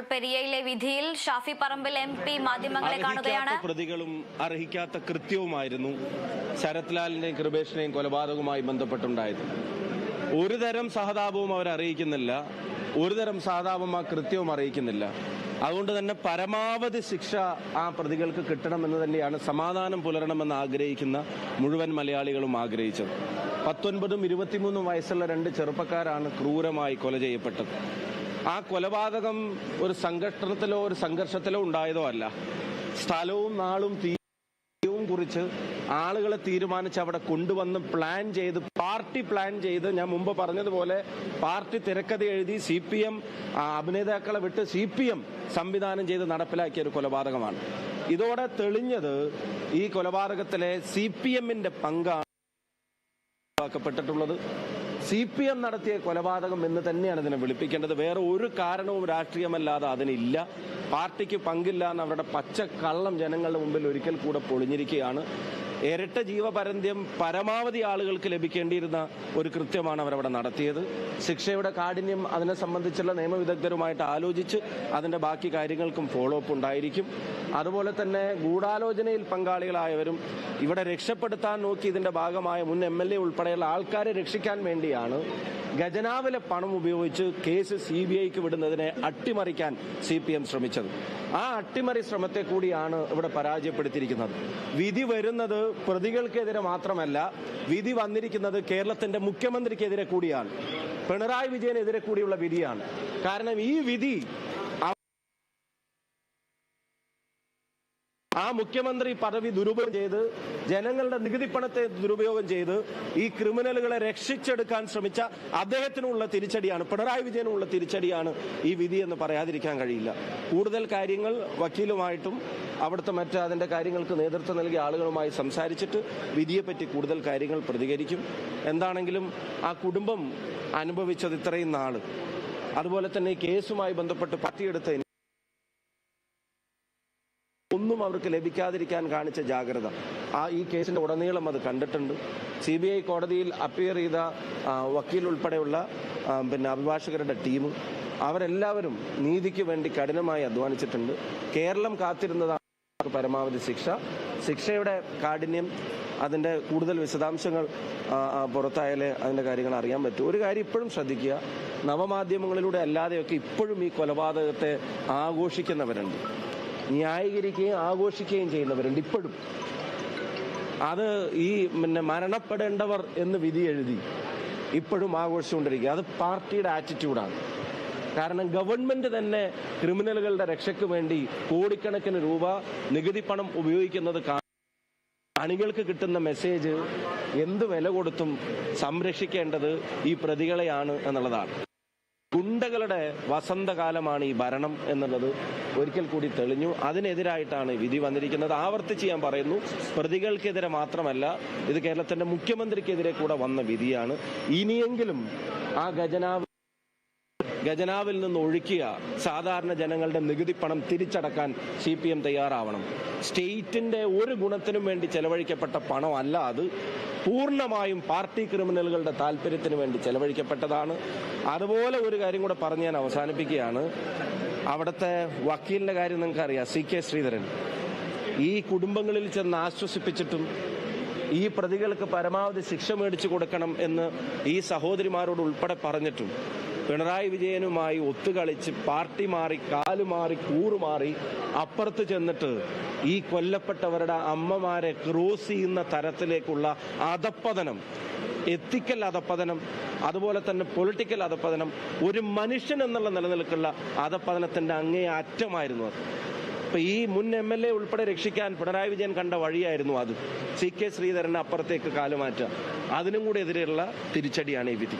പെരിയയിലെ വിധിയിൽ ഷാഫി പറമ്പിൽ MP മാധ്യമങ്ങളെ കാണുകയാണ്. പ്രതികളും അർഹിക്കാത്ത കൃത്യവുമായിരുന്നു ശരത് ലാലിന്റെയും കൃപേഷിന്റെയും കൊലപാതകവുമായി ബന്ധപ്പെട്ടുണ്ടായത്. ഒരു തരം സഹതാപവും അവർ അറിയിക്കുന്നില്ല, ഒരു തരം സഹതാപം ആ കൃത്യവും അറിയിക്കുന്നില്ല. അതുകൊണ്ട് തന്നെ പരമാവധി ശിക്ഷ ആ പ്രതികൾക്ക് കിട്ടണമെന്ന് തന്നെയാണ് സമാധാനം പുലരണമെന്ന് ആഗ്രഹിക്കുന്ന മുഴുവൻ മലയാളികളും ആഗ്രഹിച്ചത്. 19ഉം 23ഉം വയസ്സുള്ള 2 ചെറുപ്പക്കാരാണ് ക്രൂരമായി കൊല ചെയ്യപ്പെട്ടത്. ആ കൊലപാതകം ഒരു സംഘട്ടനത്തിലോ ഒരു സംഘർഷത്തിലോ ഉണ്ടായതോ അല്ല. സ്ഥലവും നാളും തീയവും കുറിച്ച് ആളുകളെ തീരുമാനിച്ച് അവിടെ കൊണ്ടുവന്ന് പാർട്ടി പ്ലാൻ ചെയ്ത് ഞാൻ മുമ്പ് പറഞ്ഞതുപോലെ പാർട്ടി തിരക്കഥ എഴുതി CPM അഭിനേതാക്കളെ വിട്ട് CPM സംവിധാനം ചെയ്ത് നടപ്പിലാക്കിയ ഒരു കൊലപാതകമാണ്. ഇതോടെ തെളിഞ്ഞത് ഈ കൊലപാതകത്തിലെ CPMന്റെ പങ്കാണ് പ്പെട്ടിട്ടുള്ളത്. CPM നടത്തിയ കൊലപാതകം എന്ന് തന്നെയാണ് ഇതിനെ വിളിപ്പിക്കേണ്ടത്. വേറെ ഒരു കാരണവും രാഷ്ട്രീയമല്ലാതെ അതിനില്ല. പാർട്ടിക്ക് പങ്കില്ല എന്ന് അവരുടെ പച്ചക്കള്ളം ജനങ്ങളുടെ മുമ്പിൽ ഒരിക്കൽ കൂടെ പൊളിഞ്ഞിരിക്കുകയാണ്. ഇരട്ട ജീവപര്യന്തം പരമാവധി ആളുകൾക്ക് ലഭിക്കേണ്ടിയിരുന്ന ഒരു കൃത്യമാണ് അവരവിടെ നടത്തിയത്. ശിക്ഷയുടെ കാഠിന്യം അതിനെ സംബന്ധിച്ചുള്ള നിയമവിദഗ്ധരുമായിട്ട് ആലോചിച്ച് അതിന്റെ ബാക്കി കാര്യങ്ങൾക്കും ഫോളോ അപ്പ് ഉണ്ടായിരിക്കും. അതുപോലെ തന്നെ ഗൂഢാലോചനയിൽ പങ്കാളികളായവരും ഇവിടെ രക്ഷപ്പെടുത്താൻ നോക്കി ഇതിന്റെ ഭാഗമായ മുൻ MLA ഉൾപ്പെടെയുള്ള ആൾക്കാരെ രക്ഷിക്കാൻ വേണ്ടിയാണ് ഖജനാവിലെ പണം ഉപയോഗിച്ച് കേസ് CBIക്ക് വിടുന്നതിനെ അട്ടിമറിക്കാൻ CPM ശ്രമിച്ചത്. ആ അട്ടിമറി ശ്രമത്തെ കൂടിയാണ് ഇവിടെ പരാജയപ്പെടുത്തിയിരിക്കുന്നത്. വിധി വരുന്നത് പ്രതികൾക്കെതിരെ മാത്രമല്ല, വിധി വന്നിരിക്കുന്നത് കേരളത്തിന്റെ മുഖ്യമന്ത്രിക്കെതിരെ കൂടിയാണ്, പിണറായി വിജയനെതിരെ കൂടിയുള്ള വിധിയാണ്. കാരണം ഈ വിധി ആ മുഖ്യമന്ത്രി പദവി ദുരുപയോഗം ചെയ്ത് ജനങ്ങളുടെ നികുതി പണത്തെ ദുരുപയോഗം ചെയ്ത് ഈ ക്രിമിനലുകളെ രക്ഷിച്ചെടുക്കാൻ ശ്രമിച്ച അദ്ദേഹത്തിനുള്ള തിരിച്ചടിയാണ്, പിണറായി വിജയനുള്ള തിരിച്ചടിയാണ് ഈ വിധി എന്ന് പറയാതിരിക്കാൻ കഴിയില്ല. കൂടുതൽ കാര്യങ്ങൾ വക്കീലുമായിട്ടും അവിടുത്തെ അതിന്റെ കാര്യങ്ങൾക്ക് നേതൃത്വം നൽകിയ ആളുകളുമായി സംസാരിച്ചിട്ട് വിധിയെപ്പറ്റി കൂടുതൽ കാര്യങ്ങൾ പ്രതികരിക്കും. എന്താണെങ്കിലും ആ കുടുംബം അനുഭവിച്ചത് ഇത്രയും നാള്, അതുപോലെ തന്നെ ഈ കേസുമായി ബന്ധപ്പെട്ട് പറ്റിയെടുത്ത ഒന്നും അവർക്ക് ലഭിക്കാതിരിക്കാൻ കാണിച്ച ജാഗ്രത ഈ കേസിന്റെ ഉടനീളം അത് കണ്ടിട്ടുണ്ട്. CBI കോടതിയിൽ അപ്പിയർ ചെയ്ത വക്കീൽ ഉൾപ്പെടെയുള്ള അഭിഭാഷകരുടെ ടീം അവരെല്ലാവരും നീതിക്ക് വേണ്ടി കഠിനമായി അധ്വാനിച്ചിട്ടുണ്ട്. കേരളം കാത്തിരുന്നതാണ് പരമാവധി ശിക്ഷയുടെ കാഠിന്യം. അതിന്റെ കൂടുതൽ വിശദാംശങ്ങൾ പുറത്തായാലേ അതിന്റെ കാര്യങ്ങൾ അറിയാൻ പറ്റൂ. ഒരു കാര്യം ഇപ്പോഴും ശ്രദ്ധിക്കുക, നവമാധ്യമങ്ങളിലൂടെ അല്ലാതെയൊക്കെ ഇപ്പോഴും ഈ കൊലപാതകത്തെ ആഘോഷിക്കുന്നവരുണ്ട്, ന്യായീകരിക്കുകയും ആഘോഷിക്കുകയും ചെയ്യുന്നവരുണ്ട്. ഇപ്പോഴും അത് ഈ മരണപ്പെടേണ്ടവർ എന്ന് വിധി എഴുതി ഇപ്പോഴും ആഘോഷിച്ചുകൊണ്ടിരിക്കുക. അത് പാർട്ടിയുടെ ആറ്റിറ്റ്യൂഡാണ്. കാരണം ഗവൺമെന്റ് തന്നെ ക്രിമിനലുകളുടെ രക്ഷയ്ക്ക് വേണ്ടി കോടിക്കണക്കിന് രൂപ നികുതി പണം ഉപയോഗിക്കുന്നത് അണികൾക്ക് കിട്ടുന്ന മെസ്സേജ് എന്ത് വില കൊടുത്തും സംരക്ഷിക്കേണ്ടത് ഈ പ്രതികളെയാണ് എന്നുള്ളതാണ്. ഗുണ്ടകളുടെ വസന്തകാലമാണ് ഈ ഭരണം എന്നുള്ളത് ഒരിക്കൽ കൂടി തെളിഞ്ഞു. അതിനെതിരായിട്ടാണ് വിധി വന്നിരിക്കുന്നത്. ആവർത്തിച്ച് ഞാൻ പറയുന്നു, പ്രതികൾക്കെതിരെ മാത്രമല്ല, ഇത് കേരളത്തിന്റെ മുഖ്യമന്ത്രിക്കെതിരെ കൂടെ വന്ന വിധിയാണ്. ഇനിയെങ്കിലും ആ ഖജനാവിൽ നിന്ന് ഒഴുക്കിയ സാധാരണ ജനങ്ങളുടെ നികുതി പണം തിരിച്ചടക്കാൻ CPM തയ്യാറാവണം. സ്റ്റേറ്റിന്റെ ഒരു ഗുണത്തിനും വേണ്ടി ചെലവഴിക്കപ്പെട്ട പണം അല്ല അത്, പൂർണ്ണമായും പാർട്ടി ക്രിമിനലുകളുടെ താല്പര്യത്തിന് വേണ്ടി ചെലവഴിക്കപ്പെട്ടതാണ്. അതുപോലെ ഒരു കാര്യം കൂടെ പറഞ്ഞ് ഞാൻ അവസാനിപ്പിക്കുകയാണ്. അവിടുത്തെ വക്കീലിന്റെ കാര്യം നിങ്ങൾക്ക് അറിയാം, CK ശ്രീധരൻ. ഈ കുടുംബങ്ങളിൽ ചെന്ന് ആശ്വസിപ്പിച്ചിട്ടും ഈ പ്രതികൾക്ക് പരമാവധി ശിക്ഷ മേടിച്ചു കൊടുക്കണം എന്ന് ഈ സഹോദരിമാരോട് ഉൾപ്പെടെ പറഞ്ഞിട്ടും പിണറായി വിജയനുമായി ഒത്തുകളിച്ച് പാർട്ടി മാറി, കാലുമാറി, കൂറുമാറി അപ്പുറത്ത് ചെന്നിട്ട് ഈ കൊല്ലപ്പെട്ടവരുടെ അമ്മമാരെ ക്രോസ് ചെയ്യുന്ന തരത്തിലേക്കുള്ള അധപ്പതനം, എത്തിക്കൽ അധപ്പതനം, അതുപോലെ തന്നെ പൊളിറ്റിക്കൽ അധപ്പതനം, ഒരു മനുഷ്യൻ എന്നുള്ള നിലനിൽക്കുള്ള അധപ്പതനത്തിന്റെ അങ്ങേ അറ്റമായിരുന്നു അത്. അപ്പൊ ഈ മുൻ MLA ഉൾപ്പെടെ രക്ഷിക്കാൻ പിണറായി വിജയൻ കണ്ട വഴിയായിരുന്നു അത്. CK ശ്രീധരനെ അപ്പുറത്തേക്ക് കാലുമാറ്റുക. അതിനും കൂടി എതിരെയുള്ള തിരിച്ചടിയാണ് ഈ വിധി.